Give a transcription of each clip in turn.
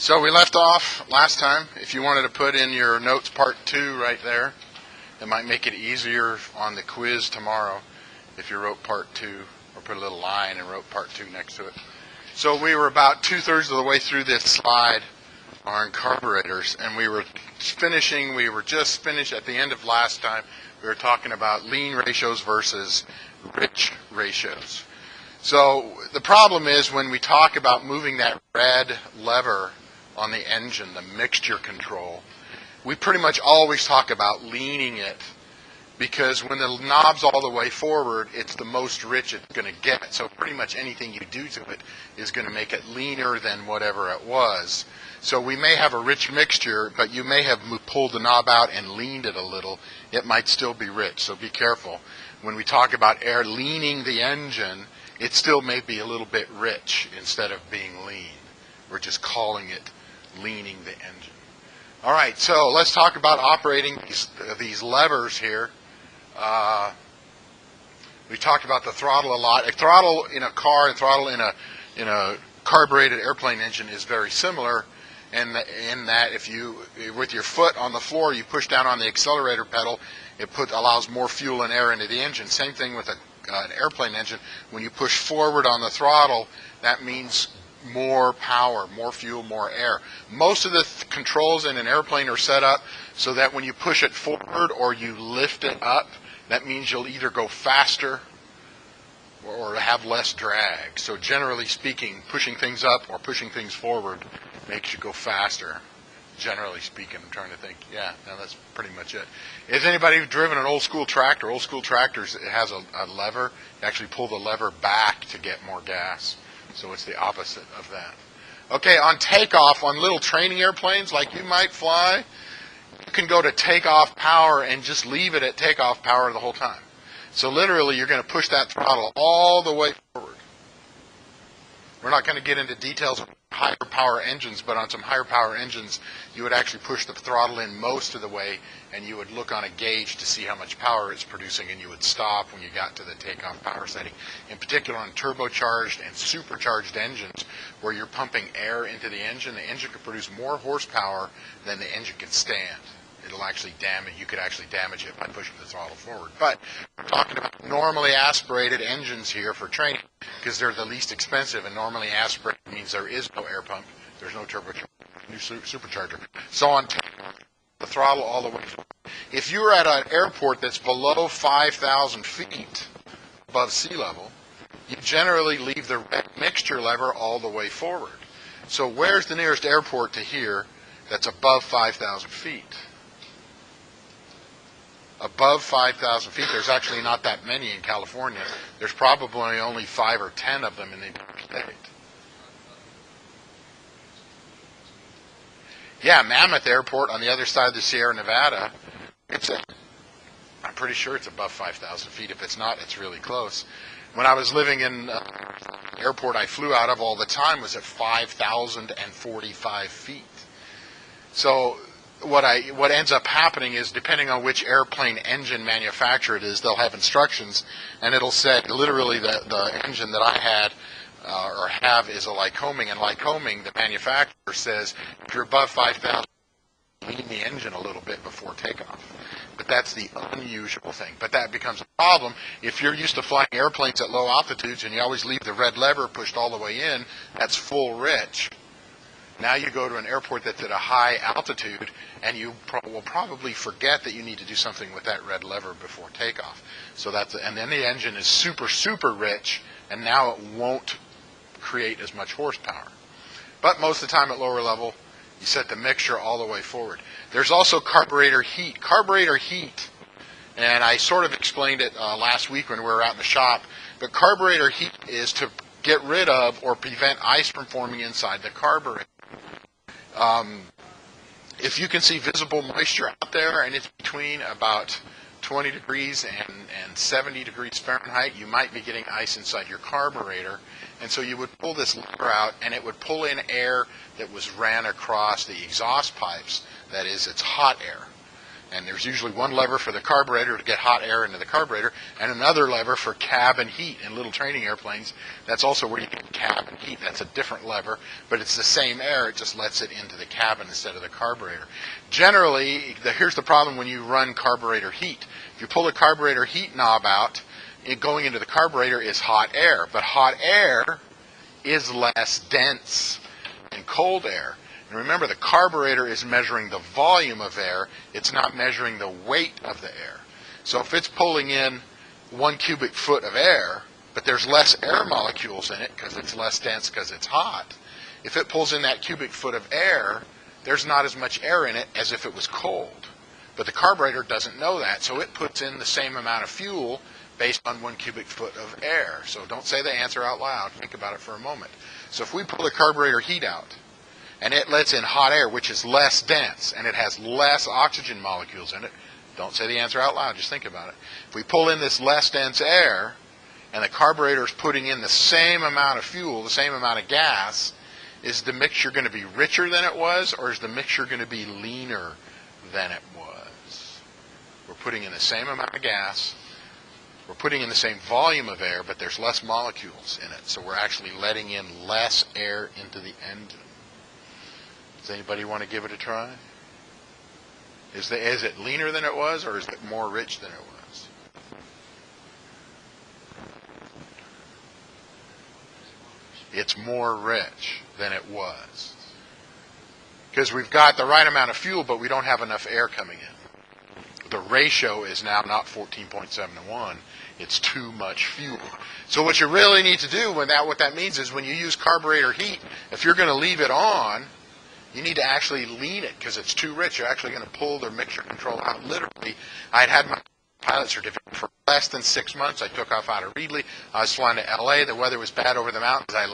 So we left off last time. If you wanted to put in your notes part 2 right there, it might make it easier on the quiz tomorrow if you wrote part 2 or put a little line and wrote part 2 next to it. So we were about 2/3 of the way through this slide on carburetors, and we were just finished at the end of last time. We were talking about lean ratios versus rich ratios. So the problem is when we talk about moving that red lever on the engine, the mixture control, we pretty much always talk about leaning it, because when the knob's all the way forward, it's the most rich it's going to get. So pretty much anything you do to it is going to make it leaner than whatever it was. So we may have a rich mixture, but you may have pulled the knob out and leaned it a little. It might still be rich, so be careful. When we talk about air leaning the engine, it still may be a little bit rich instead of being lean. We're just calling it leaning the engine. All right, so let's talk about operating these levers here. We talked about the throttle a lot. A throttle in a car and throttle in a carbureted airplane engine is very similar, in that if you, with your foot on the floor, you push down on the accelerator pedal, it allows more fuel and air into the engine. Same thing with an airplane engine. When you push forward on the throttle, that means more power, more fuel, more air. Most of the controls in an airplane are set up so that when you push it forward or you lift it up, that means you'll either go faster or have less drag. So generally speaking, pushing things up or pushing things forward makes you go faster. Generally speaking, I'm trying to think. Yeah, no, that's pretty much it. Has anybody driven an old school tractor? Old school tractors, it has a lever. You actually pull the lever back to get more gas. So it's the opposite of that. Okay, on takeoff, on little training airplanes like you might fly, you can go to takeoff power and just leave it at takeoff power the whole time. So literally, you're going to push that throttle all the way forward. We're not going to get into details of higher power engines, but on some higher power engines, you would actually push the throttle in most of the way, and you would look on a gauge to see how much power it's producing, and you would stop when you got to the takeoff power setting. In particular, on turbocharged and supercharged engines, where you're pumping air into the engine can produce more horsepower than the engine can stand. It'll actually damage. You could actually damage it by pushing the throttle forward. But we're talking about normally aspirated engines here for training, because they're the least expensive, and normally aspirated means there is no air pump, there's no turbocharger, no supercharger. So on the throttle all the way forward. If you're at an airport that's below 5,000 feet above sea level, you generally leave the mixture lever all the way forward. So where's the nearest airport to here that's above 5,000 feet? Above 5,000 feet, there's actually not that many in California. There's probably only 5 or 10 of them in the entire state. Yeah, Mammoth Airport on the other side of the Sierra Nevada, I'm pretty sure it's above 5,000 feet. If it's not, it's really close. When I was living in the airport I flew out of all the time was at 5,045 feet. So what ends up happening is, depending on which airplane engine manufacturer it is, they'll have instructions, and it'll say literally the engine that I had or have is a Lycoming, and Lycoming, the manufacturer, says if you're above 5,000, lean the engine a little bit before takeoff. But that's the unusual thing. But that becomes a problem if you're used to flying airplanes at low altitudes and you always leave the red lever pushed all the way in. That's full rich. Now you go to an airport that's at a high altitude, and you will probably forget that you need to do something with that red lever before takeoff. So and then the engine is super, super rich, and now it won't create as much horsepower. But most of the time at lower level, you set the mixture all the way forward. There's also carburetor heat. Carburetor heat, and I sort of explained it last week when we were out in the shop, but carburetor heat is to get rid of or prevent ice from forming inside the carburetor. If you can see visible moisture out there and it's between about 20 degrees and 70 degrees Fahrenheit, you might be getting ice inside your carburetor. And so you would pull this lever out, and it would pull in air that was ran across the exhaust pipes. That is, it's hot air. And there's usually one lever for the carburetor to get hot air into the carburetor, and another lever for cabin heat. In little training airplanes, that's also where you get cabin heat. That's a different lever, but it's the same air. It just lets it into the cabin instead of the carburetor. Generally, here's the problem when you run carburetor heat. If you pull the carburetor heat knob out, going into the carburetor is hot air, but hot air is less dense than cold air. And remember, the carburetor is measuring the volume of air. It's not measuring the weight of the air. So if it's pulling in 1 cubic foot of air, but there's less air molecules in it because it's less dense because it's hot, if it pulls in that cubic foot of air, there's not as much air in it as if it was cold. But the carburetor doesn't know that, so it puts in the same amount of fuel based on 1 cubic foot of air. So don't say the answer out loud. Think about it for a moment. So if we pull the carburetor heat out, and it lets in hot air, which is less dense, and it has less oxygen molecules in it, don't say the answer out loud, just think about it. If we pull in this less dense air, and the carburetor is putting in the same amount of fuel, the same amount of gas, is the mixture going to be richer than it was, or is the mixture going to be leaner than it was? We're putting in the same amount of gas, we're putting in the same volume of air, but there's less molecules in it, so we're actually letting in less air into the engine. Does anybody want to give it a try? Is it leaner than it was, or is it more rich than it was? It's more rich than it was. Because we've got the right amount of fuel, but we don't have enough air coming in. The ratio is now not 14.7 to 1. It's too much fuel. So what you really need to do, what that means is when you use carburetor heat, if you're going to leave it on, you need to actually lean it because it's too rich. You're actually going to pull the mixture control out. Literally, I'd had my pilot certificate for less than 6 months. I took off out of Reedley. I was flying to LA. The weather was bad over the mountains. I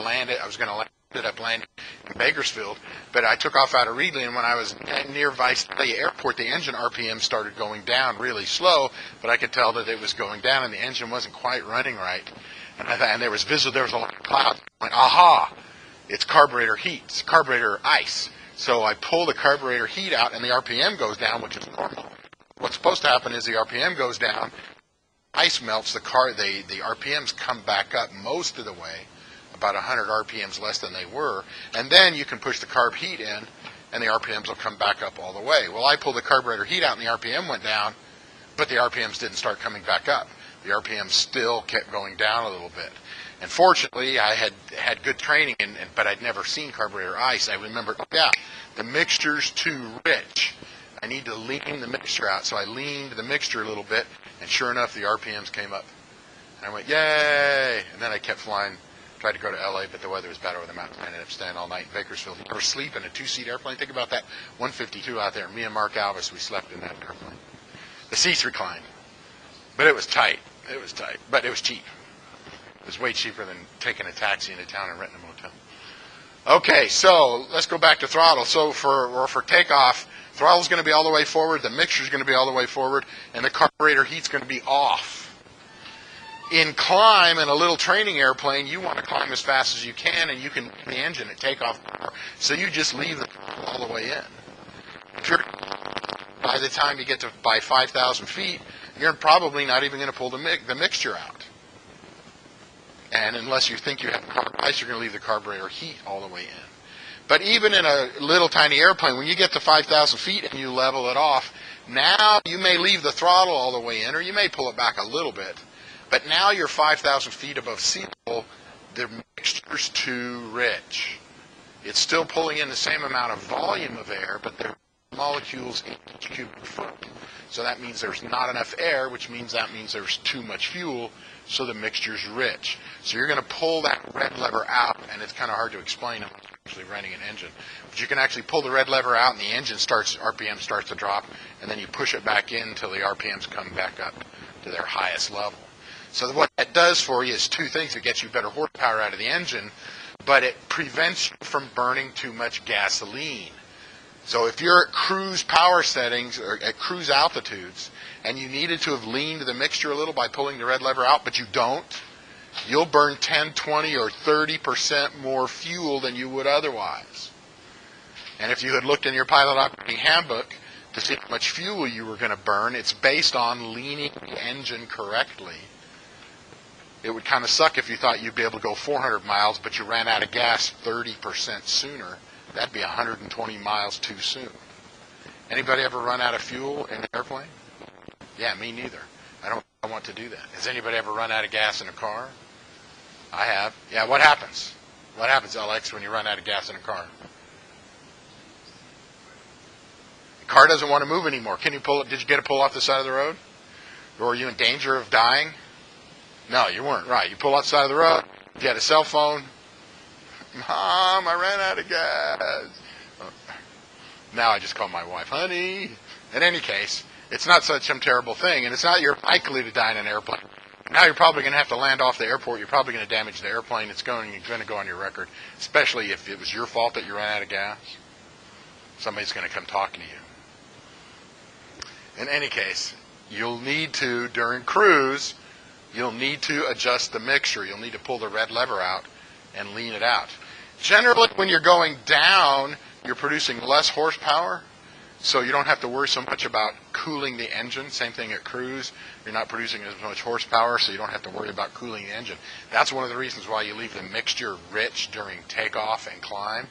was going to land. Ended up landing in Bakersfield, but I took off out of Reedley, and when I was near Visalia Airport, the engine RPM started going down really slow, but I could tell that it was going down, and the engine wasn't quite running right. And there was a lot of clouds. I went, aha, it's carburetor heat. It's carburetor ice. So I pull the carburetor heat out, and the RPM goes down, which is normal. What's supposed to happen is the RPM goes down, ice melts, the RPMs come back up most of the way, about 100 RPMs less than they were, and then you can push the carb heat in, and the RPMs will come back up all the way. Well, I pulled the carburetor heat out, and the RPM went down, but the RPMs didn't start coming back up. The RPM still kept going down a little bit. And fortunately, I had good training, but I'd never seen carburetor ice. I remembered, oh yeah, the mixture's too rich. I need to lean the mixture out. So I leaned the mixture a little bit, and sure enough, the RPMs came up. And I went, yay! And then I kept flying, tried to go to LA, but the weather was bad over the mountains. I ended up staying all night in Bakersfield. You ever sleep in a 2-seat airplane? Think about that 152 out there. Me and Mark Alvis, we slept in that airplane. The seats reclined, but it was tight. It was tight, but it was cheap. It was way cheaper than taking a taxi into town and renting a motel. Okay, so let's go back to throttle. So for takeoff, throttle's going to be all the way forward, the mixture's going to be all the way forward, and the carburetor heat's going to be off. In climb, in a little training airplane, you want to climb as fast as you can, and you can the engine at takeoff power. So you just leave the throttle all the way in. If you're, by the time you get to by 5,000 feet, you're probably not even going to pull the mixture out. And unless you think you have carb ice, you're going to leave the carburetor heat all the way in. But even in a little tiny airplane, when you get to 5,000 feet and you level it off, now you may leave the throttle all the way in, or you may pull it back a little bit. But now you're 5,000 feet above sea level, the mixture's too rich. It's still pulling in the same amount of volume of air, but there are molecules in each cubic foot. So that means there's not enough air, which means there's too much fuel, so the mixture's rich. So you're going to pull that red lever out, and it's kind of hard to explain unless you're actually running an engine. But you can actually pull the red lever out, and the engine RPM starts to drop, and then you push it back in until the RPMs come back up to their highest level. So what that does for you is two things. It gets you better horsepower out of the engine, but it prevents you from burning too much gasoline. So if you're at cruise power settings or at cruise altitudes and you needed to have leaned the mixture a little by pulling the red lever out, but you don't, you'll burn 10, 20, or 30% more fuel than you would otherwise. And if you had looked in your pilot operating handbook to see how much fuel you were going to burn. It's based on leaning the engine correctly. It would kind of suck if you thought you'd be able to go 400 miles, but you ran out of gas 30% sooner. That'd be 120 miles too soon. Anybody ever run out of fuel in an airplane? Yeah, me neither. I don't want to do that. Has anybody ever run out of gas in a car? I have. Yeah, what happens? What happens, Alex, when you run out of gas in a car? The car doesn't want to move anymore. Can you pull it? Did you get to pull off the side of the road? Or were you in danger of dying? No, you weren't. Right. You pull off the side of the road. You had a cell phone. Mom, I ran out of gas. Now I just call my wife, honey. In any case, it's not such some terrible thing, and it's not you're likely to die in an airplane. Now you're probably going to have to land off the airport. You're probably going to damage the airplane. It's going to go on your record, especially if it was your fault that you ran out of gas. Somebody's going to come talking to you. In any case, you'll need to, during cruise, you'll need to adjust the mixture. You'll need to pull the red lever out and lean it out. Generally, when you're going down, you're producing less horsepower, so you don't have to worry so much about cooling the engine. Same thing at cruise. You're not producing as much horsepower, so you don't have to worry about cooling the engine. That's one of the reasons why you leave the mixture rich during takeoff and climb,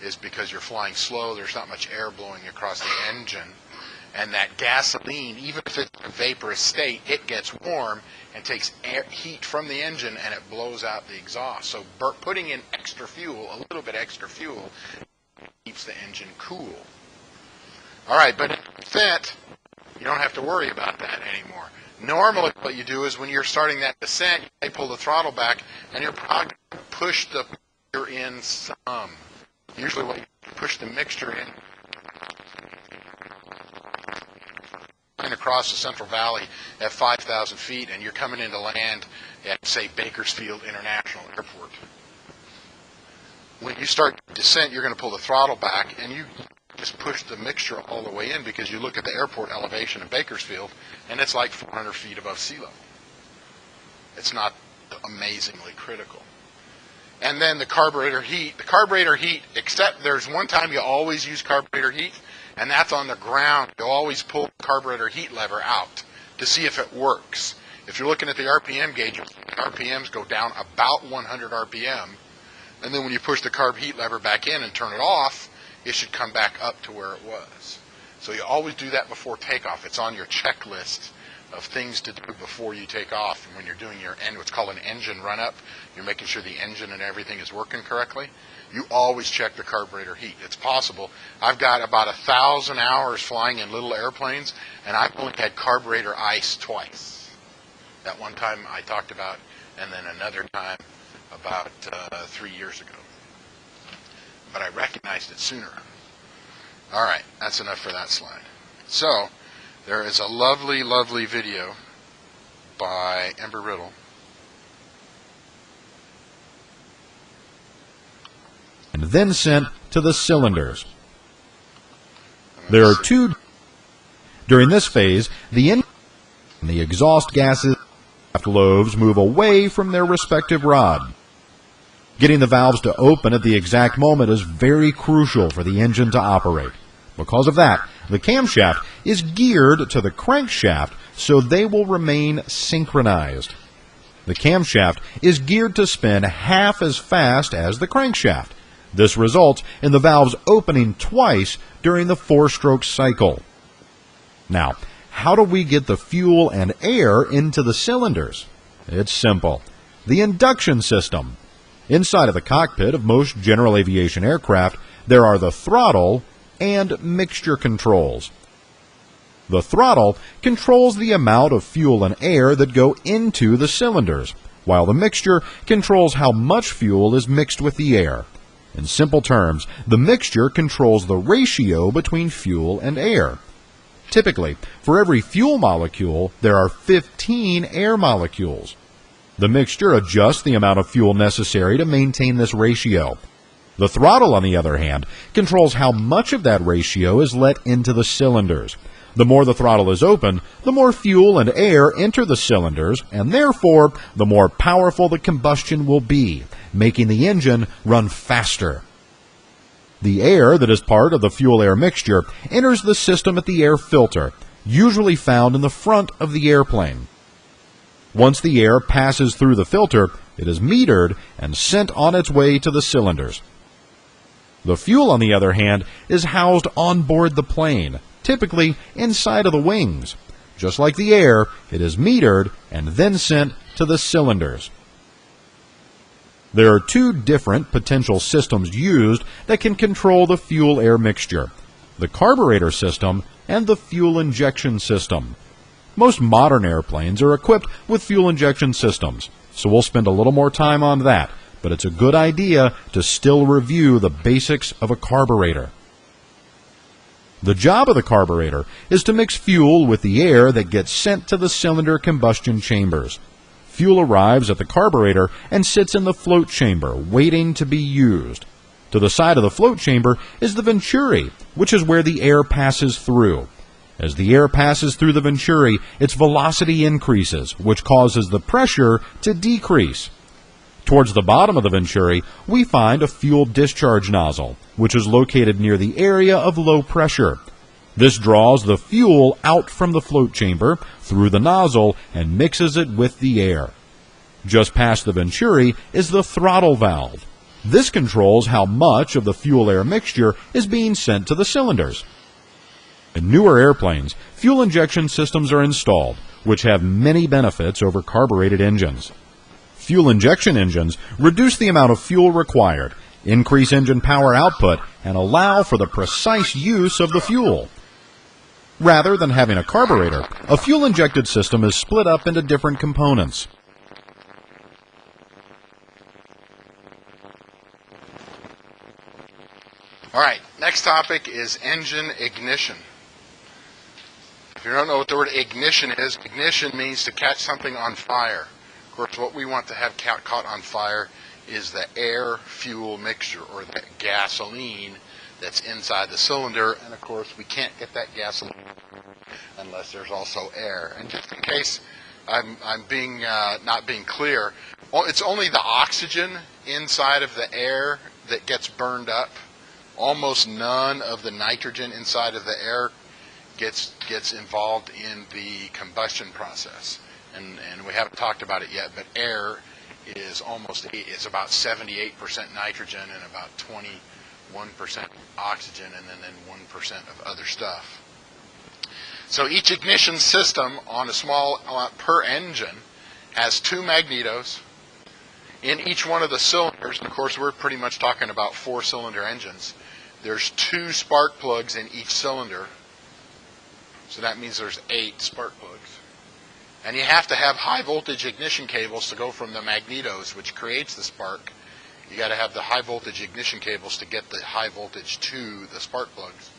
is because you're flying slow. There's not much air blowing across the engine. And that gasoline, even if it's in a vaporous state, it gets warm and takes heat from the engine and it blows out the exhaust. So putting in extra fuel, a little bit extra fuel, keeps the engine cool. All right, but in descent, you don't have to worry about that anymore. Normally what you do is when you're starting that descent, you pull the throttle back and you're probably going to push the mixture in some. Usually what you push the mixture in across the Central Valley at 5,000 feet, and you're coming into land at, say, Bakersfield International Airport. When you start descent, you're going to pull the throttle back, and you just push the mixture all the way in, because you look at the airport elevation in Bakersfield, and it's like 400 feet above sea level. It's not amazingly critical. And then the carburetor heat. The carburetor heat, except there's one time you always use carburetor heat, and that's on the ground. You'll always pull the carburetor heat lever out to see if it works. If you're looking at the RPM gauge, RPMs go down about 100 RPM, and then when you push the carb heat lever back in and turn it off, it should come back up to where it was. So you always do that before takeoff. It's on your checklist of things to do before you take off. And when you're doing your what's called an engine run-up, you're making sure the engine and everything is working correctly. You always check the carburetor heat. It's possible. I've got about 1,000 hours flying in little airplanes, and I've only had carburetor ice twice. That one time I talked about, and then another time about 3 years ago. But I recognized it sooner. All right, that's enough for that slide. So, there is a lovely, lovely video by Ember Riddle. And then sent to the cylinders. There are two. During this phase, the engine and the exhaust gases lobes move away from their respective rod. Getting the valves to open at the exact moment is very crucial for the engine to operate. Because of that, the camshaft is geared to the crankshaft so they will remain synchronized. The camshaft is geared to spin half as fast as the crankshaft. This results in the valves opening twice during the 4-stroke cycle. Now, how do we get the fuel and air into the cylinders? It's simple. The induction system. Inside of the cockpit of most general aviation aircraft, there are the throttle and mixture controls. The throttle controls the amount of fuel and air that go into the cylinders, while the mixture controls how much fuel is mixed with the air. In simple terms, the mixture controls the ratio between fuel and air. Typically, for every fuel molecule, there are 15 air molecules. The mixture adjusts the amount of fuel necessary to maintain this ratio. The throttle, on the other hand, controls how much of that ratio is let into the cylinders. The more the throttle is open, the more fuel and air enter the cylinders, and therefore, the more powerful the combustion will be, making the engine run faster. The air that is part of the fuel-air mixture enters the system at the air filter, usually found in the front of the airplane. Once the air passes through the filter, it is metered and sent on its way to the cylinders. The fuel, on the other hand, is housed on board the plane, typically inside of the wings. Just like the air, it is metered and then sent to the cylinders. There are two different potential systems used that can control the fuel-air mixture: the carburetor system and the fuel injection system. Most modern airplanes are equipped with fuel injection systems, so we'll spend a little more time on that, but it's a good idea to still review the basics of a carburetor. The job of the carburetor is to mix fuel with the air that gets sent to the cylinder combustion chambers. Fuel arrives at the carburetor and sits in the float chamber, waiting to be used. To the side of the float chamber is the venturi, which is where the air passes through. As the air passes through the venturi, its velocity increases, which causes the pressure to decrease. Towards the bottom of the venturi, we find a fuel discharge nozzle, which is located near the area of low pressure. This draws the fuel out from the float chamber through the nozzle and mixes it with the air. Just past the venturi is the throttle valve. This controls how much of the fuel-air mixture is being sent to the cylinders. In newer airplanes, fuel injection systems are installed, which have many benefits over carbureted engines. Fuel injection engines reduce the amount of fuel required, increase engine power output, and allow for the precise use of the fuel. Rather than having a carburetor, a fuel-injected system is split up into different components. All right, next topic is engine ignition. If you don't know what the word ignition is, ignition means to catch something on fire. Of course, what we want to have caught on fire is the air-fuel mixture, or the gasoline that's inside the cylinder, and of course we can't get that gasoline unless there's also air. And just in case I'm not being clear, it's only the oxygen inside of the air that gets burned up. Almost none of the nitrogen inside of the air gets involved in the combustion process. And we haven't talked about it yet, but air is about 78% nitrogen and about 21% oxygen, and then 1% of other stuff. So each ignition system on a small per engine has two magnetos in each one of the cylinders. And of course, we're pretty much talking about 4-cylinder engines. There's 2 spark plugs in each cylinder, so that means there's 8 spark plugs. And you have to have high voltage ignition cables to go from the magnetos, which creates the spark. You got to have the high voltage ignition cables to get the high voltage to the spark plugs.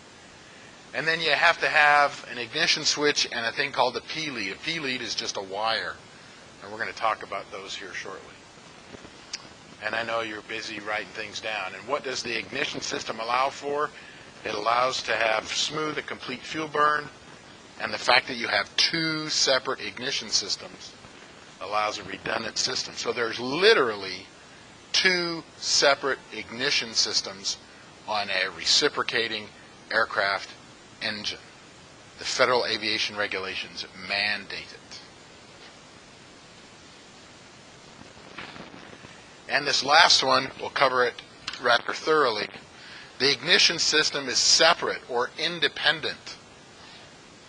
And then you have to have an ignition switch and a thing called a P-lead. A P-lead is just a wire, and we're going to talk about those here shortly. And I know you're busy writing things down. And what does the ignition system allow for? It allows to have smooth and complete fuel burn, and the fact that you have 2 separate ignition systems allows a redundant system. So there's literally 2 separate ignition systems on a reciprocating aircraft engine. The Federal Aviation Regulations mandate it. And this last one, we'll cover it rather thoroughly. The ignition system is separate or independent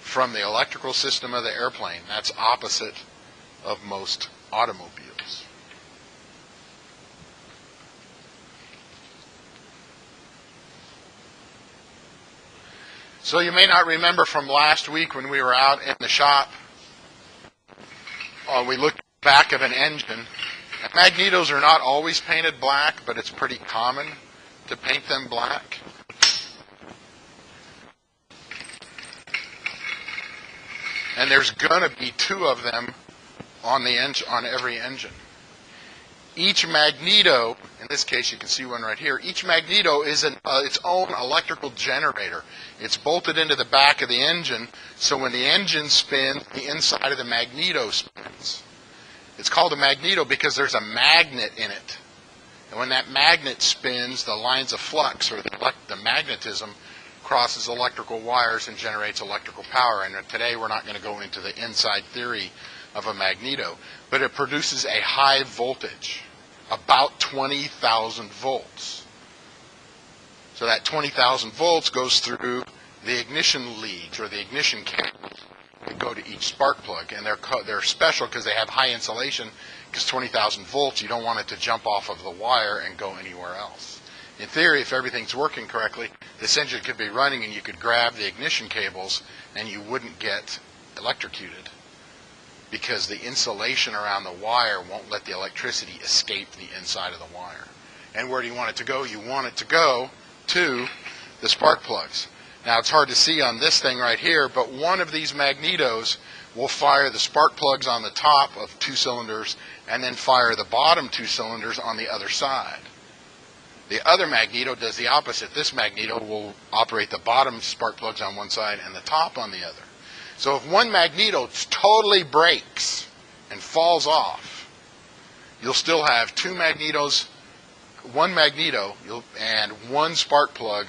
from the electrical system of the airplane. That's opposite of most automobiles. So you may not remember from last week when we were out in the shop, we looked back of an engine. Magnetos are not always painted black, but it's pretty common to paint them black. And there's going to be 2 of them on every engine. Each magneto, in this case you can see one right here, each magneto is its own electrical generator. It's bolted into the back of the engine, so when the engine spins, the inside of the magneto spins. It's called a magneto because there's a magnet in it. And when that magnet spins, the lines of flux, or the magnetism, crosses electrical wires and generates electrical power. And today we're not going to go into the inside theory of a magneto, but it produces a high voltage, about 20,000 volts. So that 20,000 volts goes through the ignition leads, or the ignition cables that go to each spark plug, and they're special because they have high insulation, because 20,000 volts, you don't want it to jump off of the wire and go anywhere else. In theory, if everything's working correctly, this engine could be running and you could grab the ignition cables and you wouldn't get electrocuted, because the insulation around the wire won't let the electricity escape the inside of the wire. And where do you want it to go? You want it to go to the spark plugs. Now, it's hard to see on this thing right here, but one of these magnetos will fire the spark plugs on the top of 2 cylinders and then fire the bottom 2 cylinders on the other side. The other magneto does the opposite. This magneto will operate the bottom spark plugs on one side and the top on the other. So if one magneto totally breaks and falls off, you'll still have 2 magnetos, one magneto and one spark plug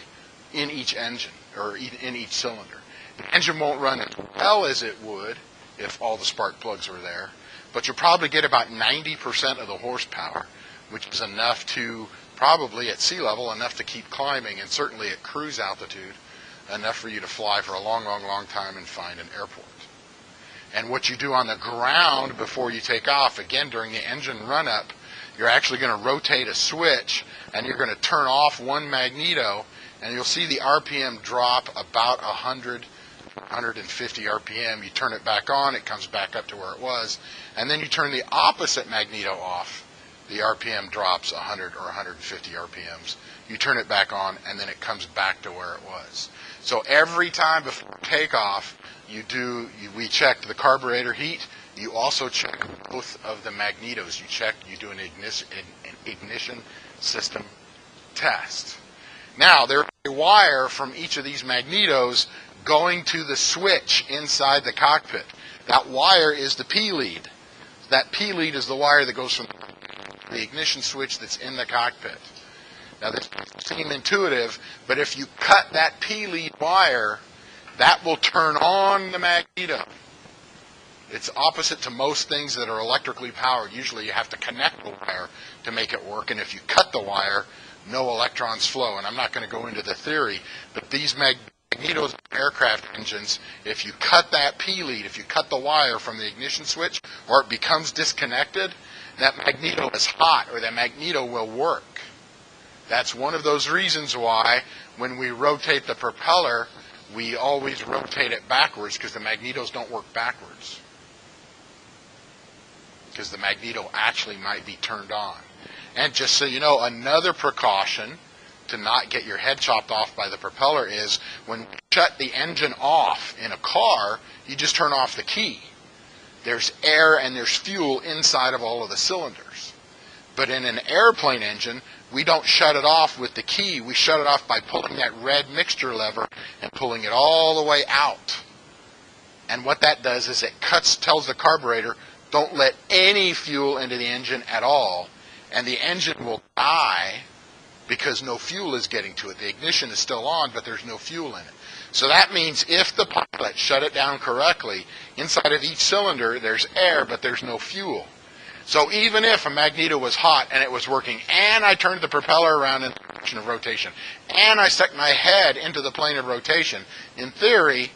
in each engine, or in each cylinder. The engine won't run as well as it would if all the spark plugs were there, but you'll probably get about 90% of the horsepower, which is enough to, probably at sea level, enough to keep climbing, and certainly at cruise altitude, enough for you to fly for a long, long, long time and find an airport. And what you do on the ground before you take off, again during the engine run-up, you're actually going to rotate a switch, and you're going to turn off one magneto, and you'll see the RPM drop about 100, 150 RPM. You turn it back on, it comes back up to where it was, and then you turn the opposite magneto off. The RPM drops 100 or 150 RPMs. You turn it back on, and then it comes back to where it was. So every time before takeoff, we check the carburetor heat. You also check both of the magnetos. You do an ignition system test. Now, there's a wire from each of these magnetos going to the switch inside the cockpit. That wire is the P lead. That P lead is the wire that goes from the ignition switch that's in the cockpit. Now, this doesn't seem intuitive, but if you cut that P lead wire, that will turn on the magneto. It's opposite to most things that are electrically powered. Usually you have to connect the wire to make it work, and if you cut the wire, no electrons flow. And I'm not going to go into the theory, but these magnetos in aircraft engines, if you cut that P lead, if you cut the wire from the ignition switch, or it becomes disconnected, that magneto is hot, or that magneto will work. That's one of those reasons why when we rotate the propeller, we always rotate it backwards, because the magnetos don't work backwards, because the magneto actually might be turned on. And just so you know, another precaution to not get your head chopped off by the propeller is when you shut the engine off in a car, you just turn off the key. There's air and there's fuel inside of all of the cylinders. But in an airplane engine, we don't shut it off with the key. We shut it off by pulling that red mixture lever and pulling it all the way out. And what that does is it tells the carburetor, don't let any fuel into the engine at all, and the engine will die because no fuel is getting to it. The ignition is still on, but there's no fuel in it. So that means if the pilot shut it down correctly, inside of each cylinder there's air, but there's no fuel. So even if a magneto was hot and it was working, and I turned the propeller around in the direction of rotation, and I stuck my head into the plane of rotation, in theory,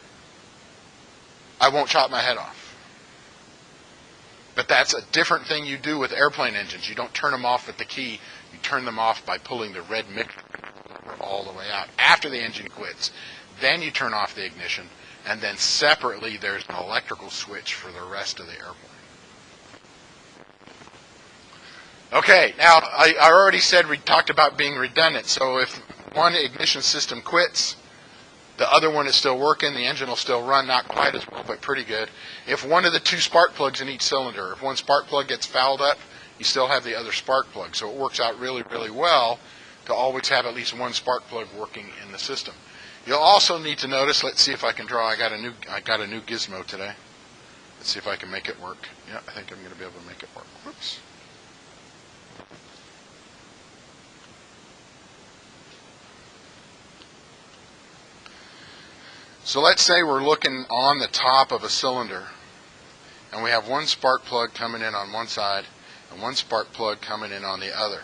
I won't chop my head off. But that's a different thing you do with airplane engines. You don't turn them off with the key. You turn them off by pulling the red mixture all the way out after the engine quits. Then you turn off the ignition, and then separately there's an electrical switch for the rest of the airplane. Okay, now I already said we talked about being redundant. So if one ignition system quits, the other one is still working, the engine will still run, not quite as well, but pretty good. If one of the 2 spark plugs in each cylinder, if one spark plug gets fouled up, you still have the other spark plug. So it works out really, really well to always have at least one spark plug working in the system. You'll also need to notice, let's see if I can draw, I got a new gizmo today. Let's see if I can make it work. Yeah, I think I'm going to be able to make it work. Whoops. So let's say we're looking on the top of a cylinder, and we have one spark plug coming in on one side and one spark plug coming in on the other.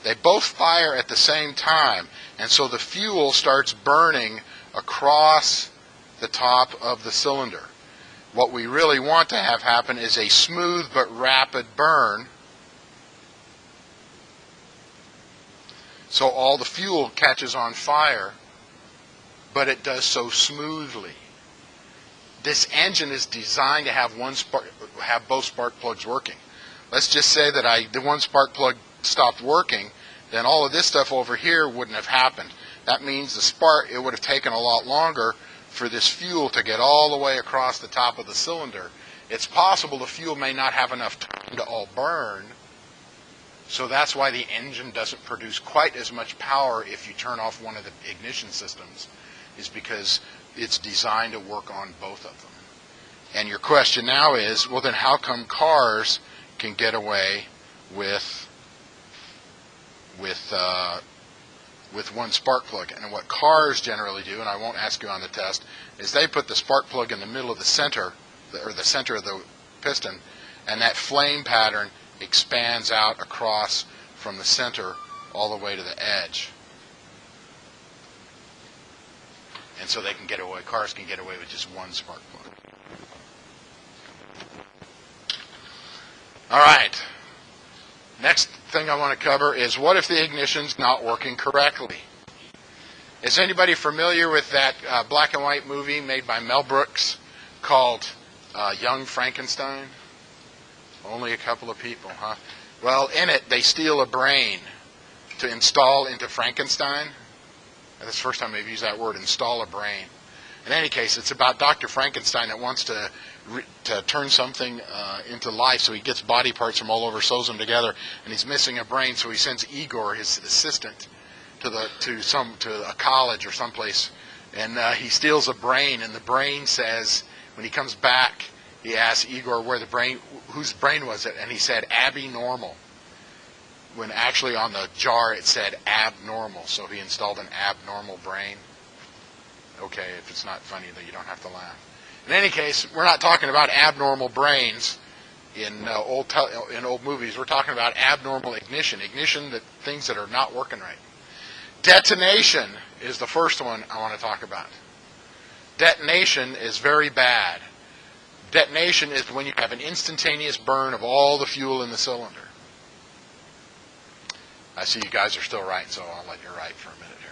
They both fire at the same time, and so the fuel starts burning across the top of the cylinder. What we really want to have happen is a smooth but rapid burn, so all the fuel catches on fire, but it does so smoothly. This engine is designed to have both spark plugs working. Let's just say that the one spark plug stopped working, then all of this stuff over here wouldn't have happened. That means it would have taken a lot longer for this fuel to get all the way across the top of the cylinder. It's possible the fuel may not have enough time to all burn, so that's why the engine doesn't produce quite as much power if you turn off one of the ignition systems, is because it's designed to work on both of them. And your question now is, well then how come cars can get away with one spark plug? And what cars generally do, and I won't ask you on the test, is they put the spark plug in the middle of the center, or the center of the piston, and that flame pattern expands out across from the center all the way to the edge. And so cars can get away with just one spark plug. All right. Next thing I want to cover is, what if the ignition's not working correctly? Is anybody familiar with that black and white movie made by Mel Brooks called Young Frankenstein? Only a couple of people, huh? Well, in it, they steal a brain to install into Frankenstein. That's the first time they've used that word, install a brain. In any case, it's about Dr. Frankenstein that wants to turn something into life, so he gets body parts from all over, sews them together, and he's missing a brain, so he sends Igor, his assistant, to a college or someplace, and he steals a brain, and the brain says, when he comes back, he asks Igor whose brain was it, and he said Abby Normal, when actually on the jar it said abnormal, so he installed an abnormal brain. Okay, if it's not funny, then you don't have to laugh. In any case, we're not talking about abnormal brains in old movies. We're talking about abnormal ignition, things that are not working right. Detonation is the first one I want to talk about. Detonation is very bad. Detonation is when you have an instantaneous burn of all the fuel in the cylinder. I see you guys are still right, so I'll let you write for a minute here.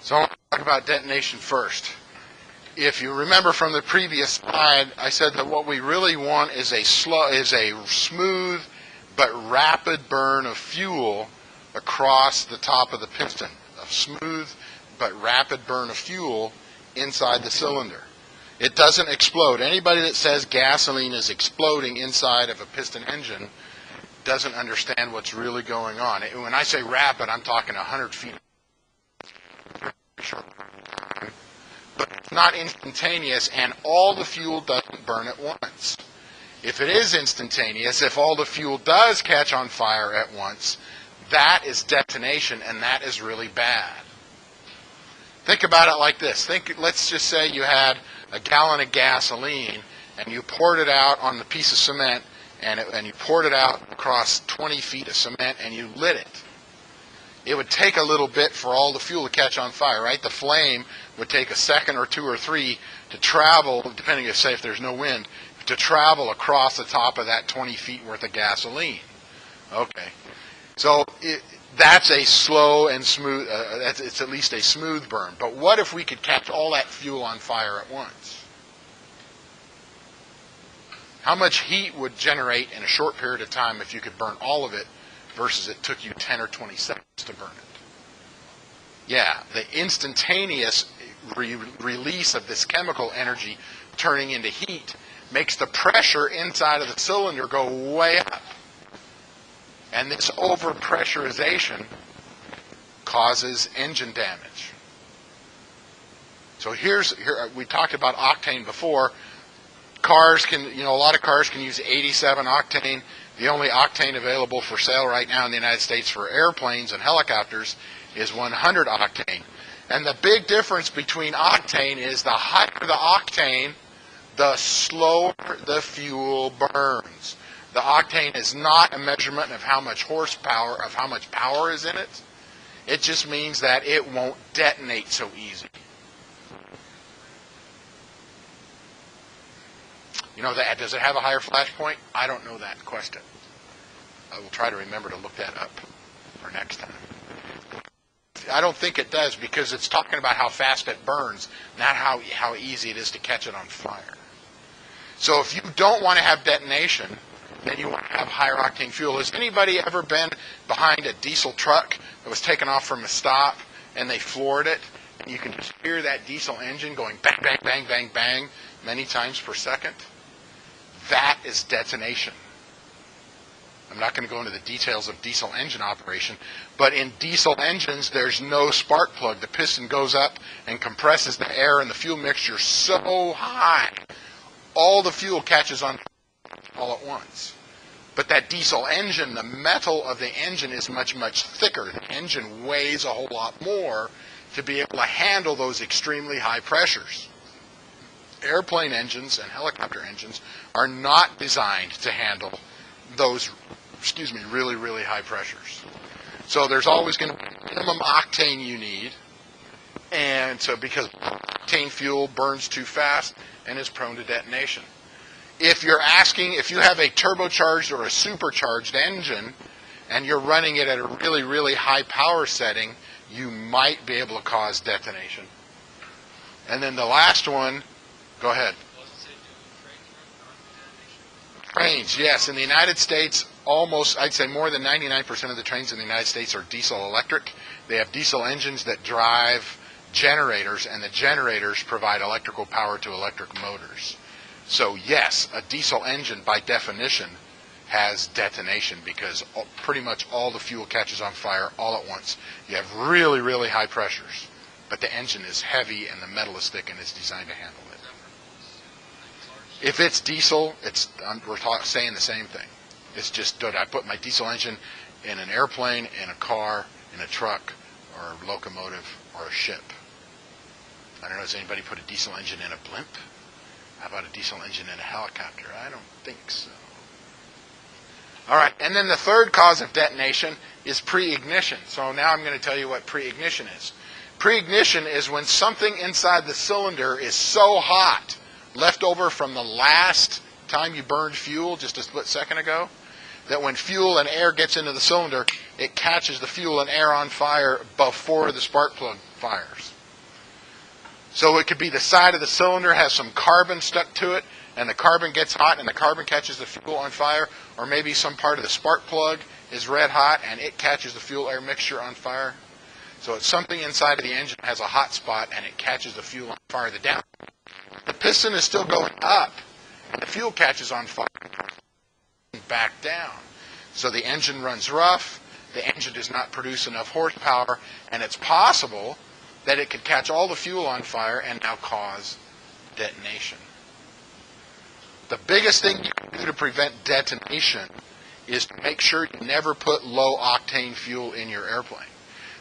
So I want to talk about detonation first. If you remember from the previous slide, I said that what we really want is a smooth but rapid burn of fuel across the top of the piston. A smooth but rapid burn of fuel inside the cylinder. It doesn't explode. Anybody that says gasoline is exploding inside of a piston engine doesn't understand what's really going on. When I say rapid, I'm talking 100 feet. But it's not instantaneous, and all the fuel doesn't burn at once. If it is instantaneous, if all the fuel does catch on fire at once, that is detonation, and that is really bad. Think about it like this. Let's just say you had a gallon of gasoline, and you poured it out on the piece of cement, and you poured it out across 20 feet of cement, and you lit it. It would take a little bit for all the fuel to catch on fire, right? The flame would take a second or two or three to travel, depending on, say, if there's no wind, to travel across the top of that 20 feet worth of gasoline. Okay. So that's a slow and smooth, it's at least a smooth burn. But what if we could catch all that fuel on fire at once? How much heat would generate in a short period of time if you could burn all of it versus it took you 10 or 20 seconds to burn it? Yeah, the instantaneous release of this chemical energy turning into heat makes the pressure inside of the cylinder go way up. And this overpressurization causes engine damage. So here we talked about octane before. Cars can, a lot of cars can use 87 octane. The only octane available for sale right now in the United States for airplanes and helicopters is 100 octane. And the big difference between octane is the higher the octane, the slower the fuel burns. The octane is not a measurement of how much horsepower, of how much power is in it. It just means that it won't detonate so easy. Does it have a higher flash point? I don't know that question. I will try to remember to look that up for next time. I don't think it does, because it's talking about how fast it burns, not how easy it is to catch it on fire. So if you don't want to have detonation, then you want to have higher octane fuel. Has anybody ever been behind a diesel truck that was taken off from a stop and they floored it? And you can just hear that diesel engine going bang, bang, bang, bang, bang many times per second? That is detonation. I'm not going to go into the details of diesel engine operation, but in diesel engines, there's no spark plug. The piston goes up and compresses the air and the fuel mixture so high, all the fuel catches on all at once. But that diesel engine, the metal of the engine is much, much thicker. The engine weighs a whole lot more to be able to handle those extremely high pressures. Airplane engines and helicopter engines are not designed to handle those, really, really high pressures. So there's always going to be minimum octane you need, and so because octane fuel burns too fast and is prone to detonation. If you have a turbocharged or a supercharged engine and you're running it at a really, really high power setting, you might be able to cause detonation. And then the last one, go ahead. Trains, yes. In the United States, I'd say more than 99% of the trains in the United States are diesel electric. They have diesel engines that drive generators, and the generators provide electrical power to electric motors. So yes, a diesel engine by definition has detonation, because pretty much all the fuel catches on fire all at once. You have really, really high pressures, but the engine is heavy and the metal is thick and it's designed to handle it. If it's diesel, we're saying the same thing. It's just, did I put my diesel engine in an airplane, in a car, in a truck, or a locomotive, or a ship? I don't know, has anybody put a diesel engine in a blimp? How about a diesel engine in a helicopter? I don't think so. All right, and then the third cause of detonation is pre-ignition. So now I'm going to tell you what pre-ignition is. Pre-ignition is when something inside the cylinder is so hot, left over from the last time you burned fuel just a split second ago, that when fuel and air gets into the cylinder, it catches the fuel and air on fire before the spark plug fires. So it could be the side of the cylinder has some carbon stuck to it, and the carbon gets hot and the carbon catches the fuel on fire, or maybe some part of the spark plug is red hot and it catches the fuel-air mixture on fire. So it's something inside of the engine has a hot spot and it catches the fuel on fire. The piston is still going up and the fuel catches on fire and back down. So the engine runs rough, the engine does not produce enough horsepower, and it's possible that it could catch all the fuel on fire and now cause detonation. The biggest thing you can do to prevent detonation is to make sure you never put low octane fuel in your airplane.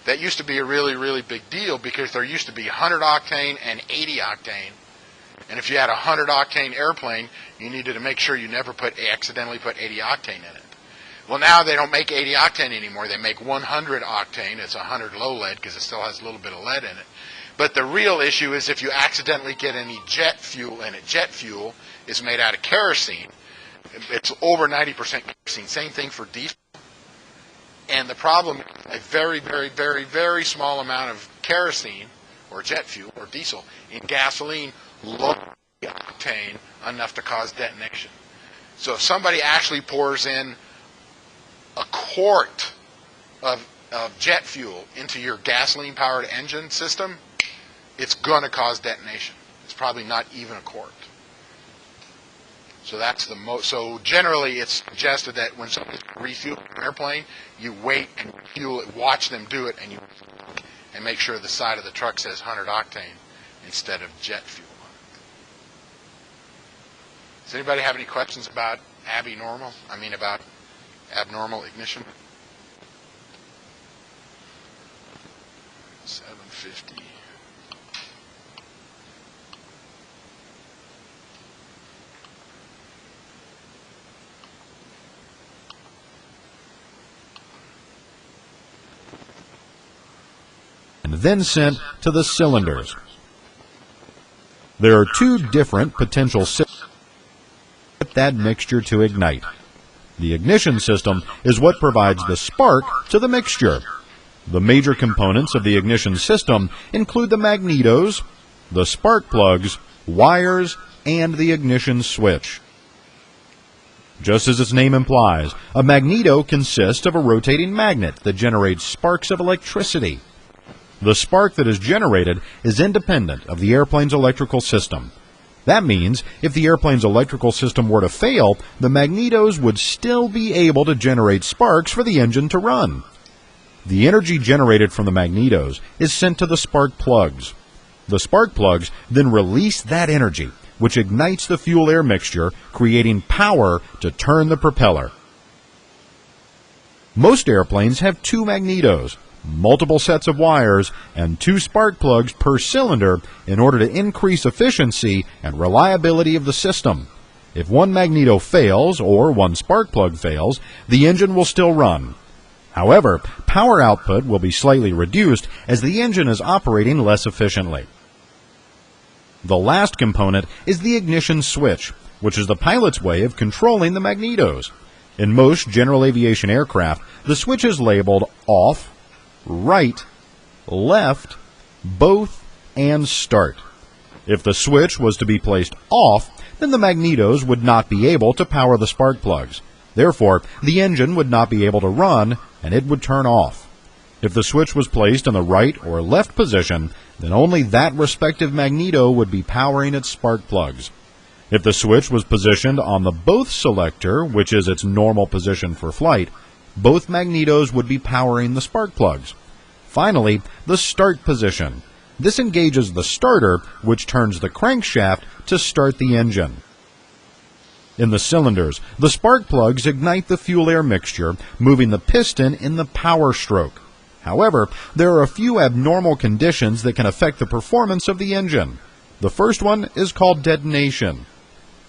That used to be a really, really big deal because there used to be 100 octane and 80 octane. And if you had a 100 octane airplane, you needed to make sure you never accidentally put 80 octane in it. Well, now they don't make 80 octane anymore. They make 100 octane. It's 100 low lead because it still has a little bit of lead in it. But the real issue is if you accidentally get any jet fuel in it. Jet fuel is made out of kerosene. It's over 90% kerosene. Same thing for diesel. And the problem is a very, very, very, very small amount of kerosene or jet fuel or diesel in gasoline, low octane, enough to cause detonation. So if somebody actually pours in a quart of jet fuel into your gasoline-powered engine system, it's going to cause detonation. It's probably not even a quart. So that's the most. So generally, it's suggested that when somebody's refueling an airplane, you wait and fuel it, watch them do it, and make sure the side of the truck says 100 octane instead of jet fuel on it. Does anybody have any questions about about abnormal ignition? 750. And then sent to the cylinders. There are two different potential systems for that mixture to ignite. The ignition system is what provides the spark to the mixture. The major components of the ignition system include the magnetos, the spark plugs, wires, and the ignition switch. Just as its name implies, a magneto consists of a rotating magnet that generates sparks of electricity. The spark that is generated is independent of the airplane's electrical system. That means if the airplane's electrical system were to fail, the magnetos would still be able to generate sparks for the engine to run. The energy generated from the magnetos is sent to the spark plugs. The spark plugs then release that energy, which ignites the fuel-air mixture, creating power to turn the propeller. Most airplanes have two magnetos, multiple sets of wires, and two spark plugs per cylinder in order to increase efficiency and reliability of the system. If one magneto fails or one spark plug fails, the engine will still run. However, power output will be slightly reduced as the engine is operating less efficiently. The last component is the ignition switch, which is the pilot's way of controlling the magnetos. In most general aviation aircraft, the switch is labeled off, right, left, both, and start. If the switch was to be placed off, then the magnetos would not be able to power the spark plugs. Therefore, the engine would not be able to run, and it would turn off. If the switch was placed in the right or left position, then only that respective magneto would be powering its spark plugs. If the switch was positioned on the both selector, which is its normal position for flight, both magnetos would be powering the spark plugs. Finally, the start position. This engages the starter, which turns the crankshaft to start the engine. In the cylinders, the spark plugs ignite the fuel-air mixture, moving the piston in the power stroke. However, there are a few abnormal conditions that can affect the performance of the engine. The first one is called detonation.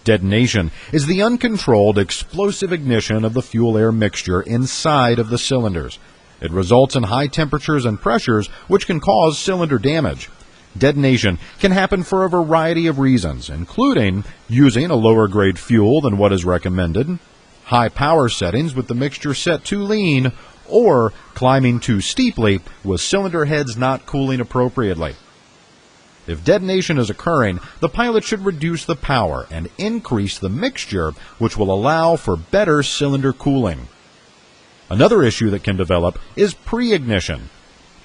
Detonation is the uncontrolled explosive ignition of the fuel-air mixture inside of the cylinders. It results in high temperatures and pressures, which can cause cylinder damage. Detonation can happen for a variety of reasons, including using a lower grade fuel than what is recommended, high power settings with the mixture set too lean, or climbing too steeply with cylinder heads not cooling appropriately. If detonation is occurring, the pilot should reduce the power and increase the mixture, which will allow for better cylinder cooling. Another issue that can develop is pre-ignition.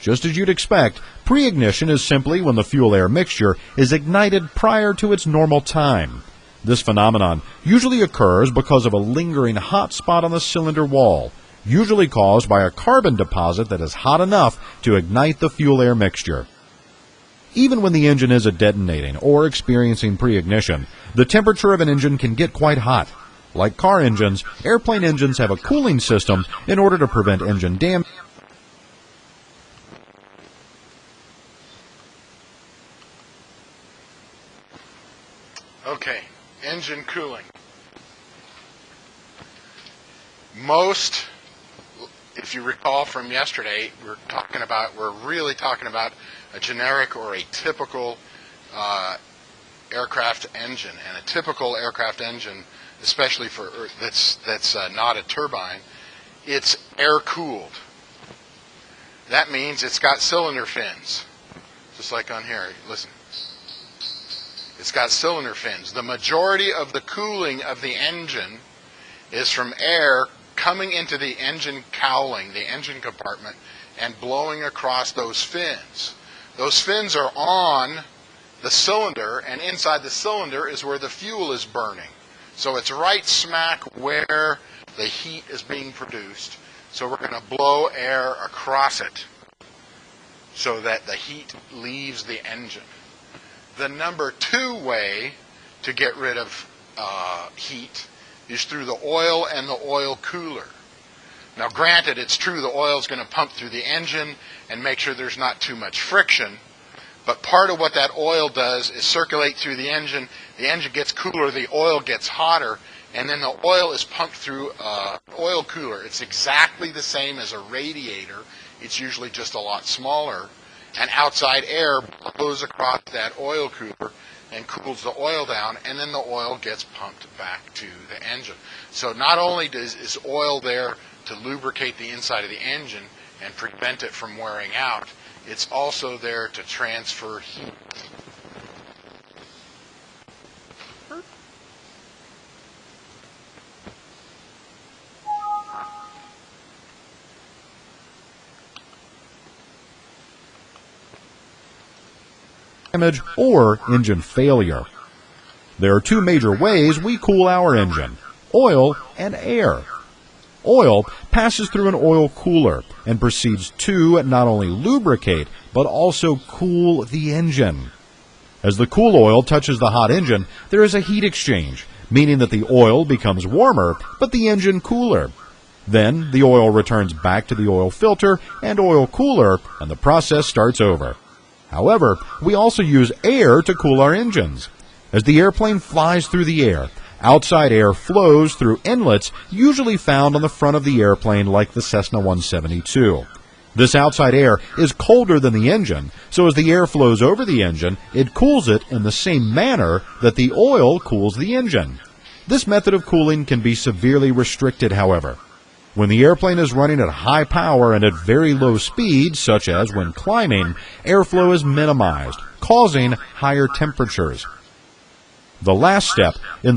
Just as you'd expect, pre-ignition is simply when the fuel-air mixture is ignited prior to its normal time. This phenomenon usually occurs because of a lingering hot spot on the cylinder wall, usually caused by a carbon deposit that is hot enough to ignite the fuel-air mixture. Even when the engine is detonating or experiencing pre-ignition, the temperature of an engine can get quite hot. Like car engines, airplane engines have a cooling system in order to prevent engine damage. Okay, engine cooling. Most, if you recall from yesterday, we're really talking about a generic or a typical aircraft engine. And a typical aircraft engine, especially for that's not a turbine, it's air cooled. That means it's got cylinder fins, just like on here. Listen. It's got cylinder fins. The majority of the cooling of the engine is from air coming into the engine cowling, the engine compartment, and blowing across those fins. Those fins are on the cylinder, and inside the cylinder is where the fuel is burning. So it's right smack where the heat is being produced. So we're going to blow air across it so that the heat leaves the engine. The number 2 way to get rid of heat is through the oil and the oil cooler. Now granted, it's true the oil is going to pump through the engine and make sure there's not too much friction, but part of what that oil does is circulate through the engine gets cooler, the oil gets hotter, and then the oil is pumped through an oil cooler. It's exactly the same as a radiator, it's usually just a lot smaller. And outside air blows across that oil cooler and cools the oil down, and then the oil gets pumped back to the engine. So not only is oil there to lubricate the inside of the engine and prevent it from wearing out, it's also there to transfer heat. Damage or engine failure. There are 2 major ways we cool our engine: oil and air. Oil passes through an oil cooler and proceeds to not only lubricate but also cool the engine. As the cool oil touches the hot engine, there is a heat exchange, meaning that the oil becomes warmer but the engine cooler. Then the oil returns back to the oil filter and oil cooler, and the process starts over. However, we also use air to cool our engines. As the airplane flies through the air, outside air flows through inlets usually found on the front of the airplane like the Cessna 172. This outside air is colder than the engine, so as the air flows over the engine, it cools it in the same manner that the oil cools the engine. This method of cooling can be severely restricted, however. When the airplane is running at high power and at very low speed, such as when climbing, airflow is minimized, causing higher temperatures. The last step in the